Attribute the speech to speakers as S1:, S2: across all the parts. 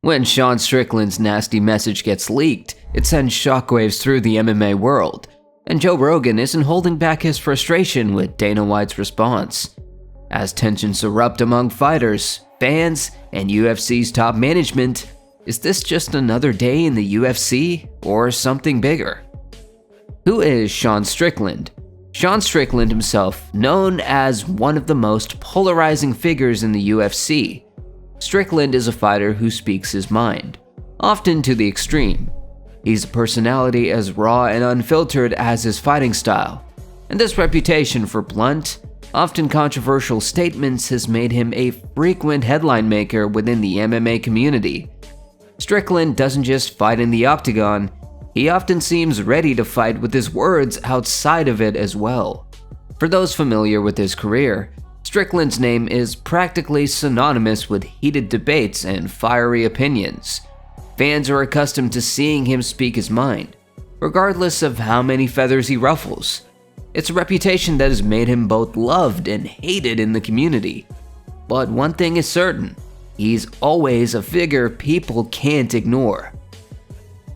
S1: When Sean Strickland's nasty message gets leaked, it sends shockwaves through the MMA world, and Joe Rogan isn't holding back his frustration with Dana White's response. As tensions erupt among fighters, fans, and UFC's top management, is this just another day in the UFC or something bigger? Who is Sean Strickland? Sean Strickland himself, known as one of the most polarizing figures in the UFC. Strickland is a fighter who speaks his mind, often to the extreme. He's a personality as raw and unfiltered as his fighting style, and this reputation for blunt, often controversial statements has made him a frequent headline maker within the MMA community. Strickland doesn't just fight in the octagon, he often seems ready to fight with his words outside of it as well. For those familiar with his career, Strickland's name is practically synonymous with heated debates and fiery opinions. Fans are accustomed to seeing him speak his mind, regardless of how many feathers he ruffles. It's a reputation that has made him both loved and hated in the community. But one thing is certain, he's always a figure people can't ignore.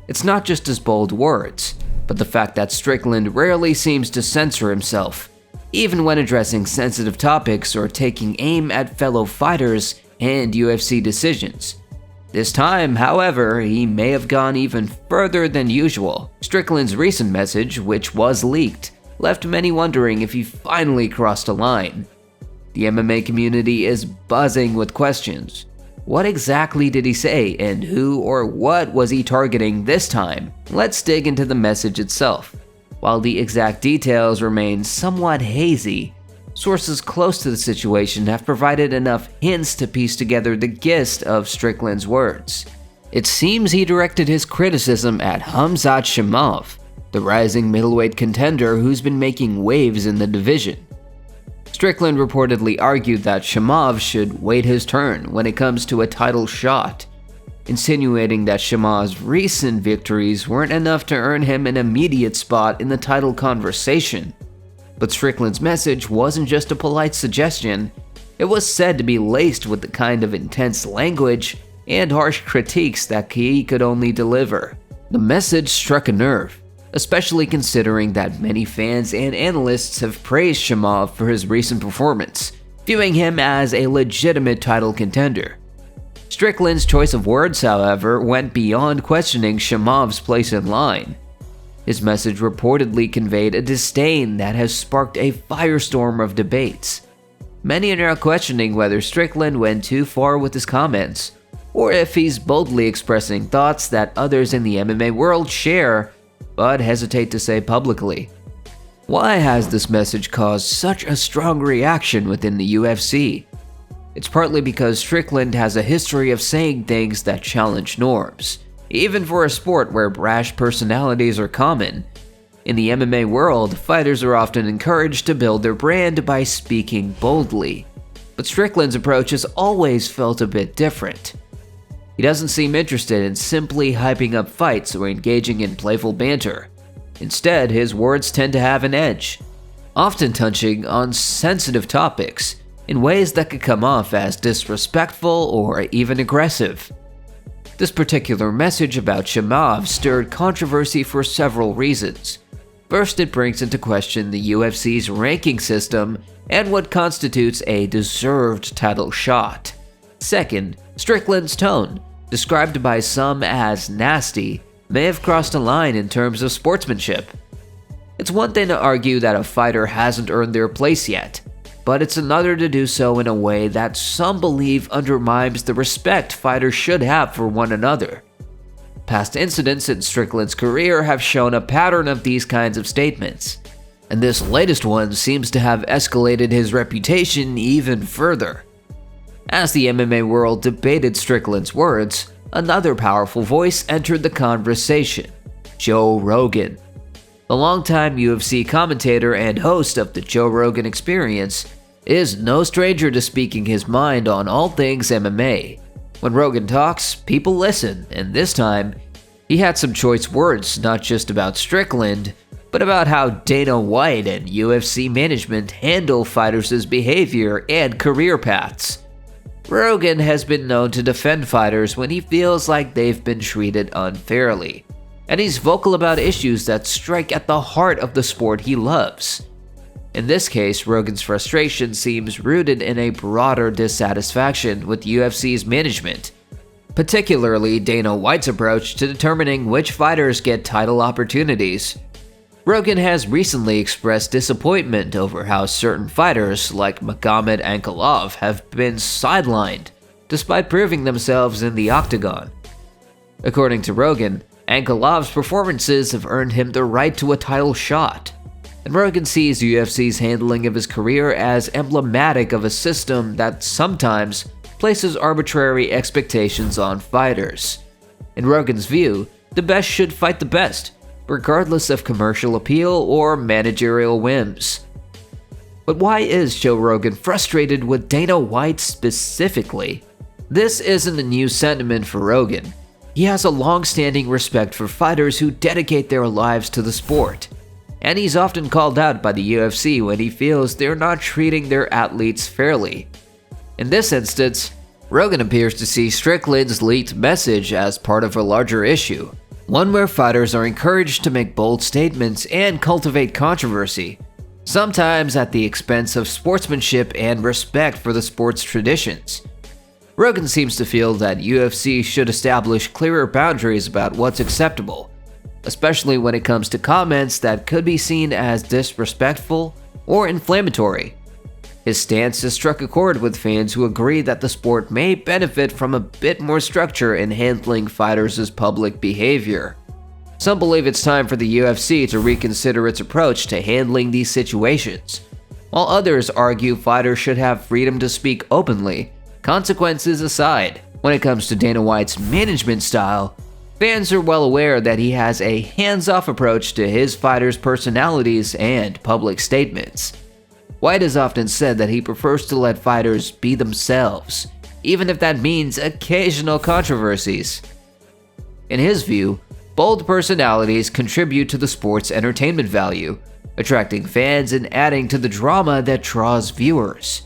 S1: It's not just his bold words, but the fact that Strickland rarely seems to censor himself, even when addressing sensitive topics or taking aim at fellow fighters and UFC decisions. This time, however, he may have gone even further than usual. Strickland's recent message, which was leaked, left many wondering if he finally crossed a line. The MMA community is buzzing with questions. What exactly did he say, and who or what was he targeting this time? Let's dig into the message itself. While the exact details remain somewhat hazy, sources close to the situation have provided enough hints to piece together the gist of Strickland's words. It seems he directed his criticism at Khamzat Chimaev, the rising middleweight contender who's been making waves in the division. Strickland reportedly argued that Chimaev should wait his turn when it comes to a title shot, insinuating that Chimaev's recent victories weren't enough to earn him an immediate spot in the title conversation. But Strickland's message wasn't just a polite suggestion, it was said to be laced with the kind of intense language and harsh critiques that he could only deliver. The message struck a nerve, especially considering that many fans and analysts have praised Chimaev for his recent performance, viewing him as a legitimate title contender. Strickland's choice of words, however, went beyond questioning Chimaev's place in line. His message reportedly conveyed a disdain that has sparked a firestorm of debates. Many are now questioning whether Strickland went too far with his comments, or if he's boldly expressing thoughts that others in the MMA world share but hesitate to say publicly. Why has this message caused such a strong reaction within the UFC? It's partly because Strickland has a history of saying things that challenge norms, even for a sport where brash personalities are common. In the MMA world, fighters are often encouraged to build their brand by speaking boldly, but Strickland's approach has always felt a bit different. He doesn't seem interested in simply hyping up fights or engaging in playful banter. Instead, his words tend to have an edge, often touching on sensitive topics in ways that could come off as disrespectful or even aggressive. This particular message about Chimaev stirred controversy for several reasons. First, it brings into question the UFC's ranking system and what constitutes a deserved title shot. Second, Strickland's tone, described by some as nasty, may have crossed a line in terms of sportsmanship. It's one thing to argue that a fighter hasn't earned their place yet, but it's another to do so in a way that some believe undermines the respect fighters should have for one another. Past incidents in Strickland's career have shown a pattern of these kinds of statements, and this latest one seems to have escalated his reputation even further. As the MMA world debated Strickland's words, another powerful voice entered the conversation: Joe Rogan. The longtime UFC commentator and host of the Joe Rogan Experience is no stranger to speaking his mind on all things MMA. When Rogan talks, people listen, and this time, he had some choice words not just about Strickland, but about how Dana White and UFC management handle fighters' behavior and career paths. Rogan has been known to defend fighters when he feels like they've been treated unfairly, and he's vocal about issues that strike at the heart of the sport he loves. In this case, Rogan's frustration seems rooted in a broader dissatisfaction with UFC's management, particularly Dana White's approach to determining which fighters get title opportunities. Rogan has recently expressed disappointment over how certain fighters, like Magomed Ankalaev, have been sidelined, despite proving themselves in the octagon. According to Rogan, Ankalaev's performances have earned him the right to a title shot, and Rogan sees UFC's handling of his career as emblematic of a system that sometimes places arbitrary expectations on fighters. In Rogan's view, the best should fight the best, regardless of commercial appeal or managerial whims. But why is Joe Rogan frustrated with Dana White specifically? This isn't a new sentiment for Rogan. He has a long-standing respect for fighters who dedicate their lives to the sport, and he's often called out by the UFC when he feels they're not treating their athletes fairly. In this instance, Rogan appears to see Strickland's leaked message as part of a larger issue, one where fighters are encouraged to make bold statements and cultivate controversy, sometimes at the expense of sportsmanship and respect for the sport's traditions. Rogan seems to feel that UFC should establish clearer boundaries about what's acceptable, especially when it comes to comments that could be seen as disrespectful or inflammatory. His stance has struck a chord with fans who agree that the sport may benefit from a bit more structure in handling fighters' public behavior. Some believe it's time for the UFC to reconsider its approach to handling these situations, while others argue fighters should have freedom to speak openly, consequences aside. When it comes to Dana White's management style, fans are well aware that he has a hands-off approach to his fighters' personalities and public statements. White has often said that he prefers to let fighters be themselves, even if that means occasional controversies. In his view, bold personalities contribute to the sport's entertainment value, attracting fans and adding to the drama that draws viewers.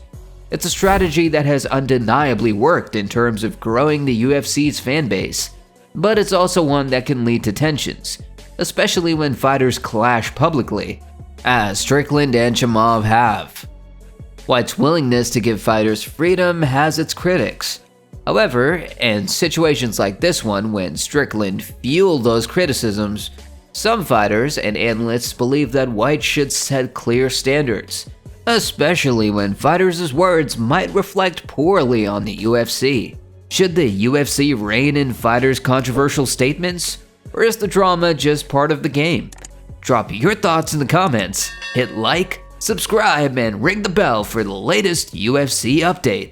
S1: It's a strategy that has undeniably worked in terms of growing the UFC's fan base, but it's also one that can lead to tensions, especially when fighters clash publicly, as Strickland and Chimaev have. White's willingness to give fighters freedom has its critics. However, in situations like this one, when Strickland fueled those criticisms, some fighters and analysts believe that White should set clear standards, especially when fighters' words might reflect poorly on the UFC. Should the UFC rein in fighters' controversial statements, or is the drama just part of the game? Drop your thoughts in the comments, hit like, subscribe, and ring the bell for the latest UFC updates.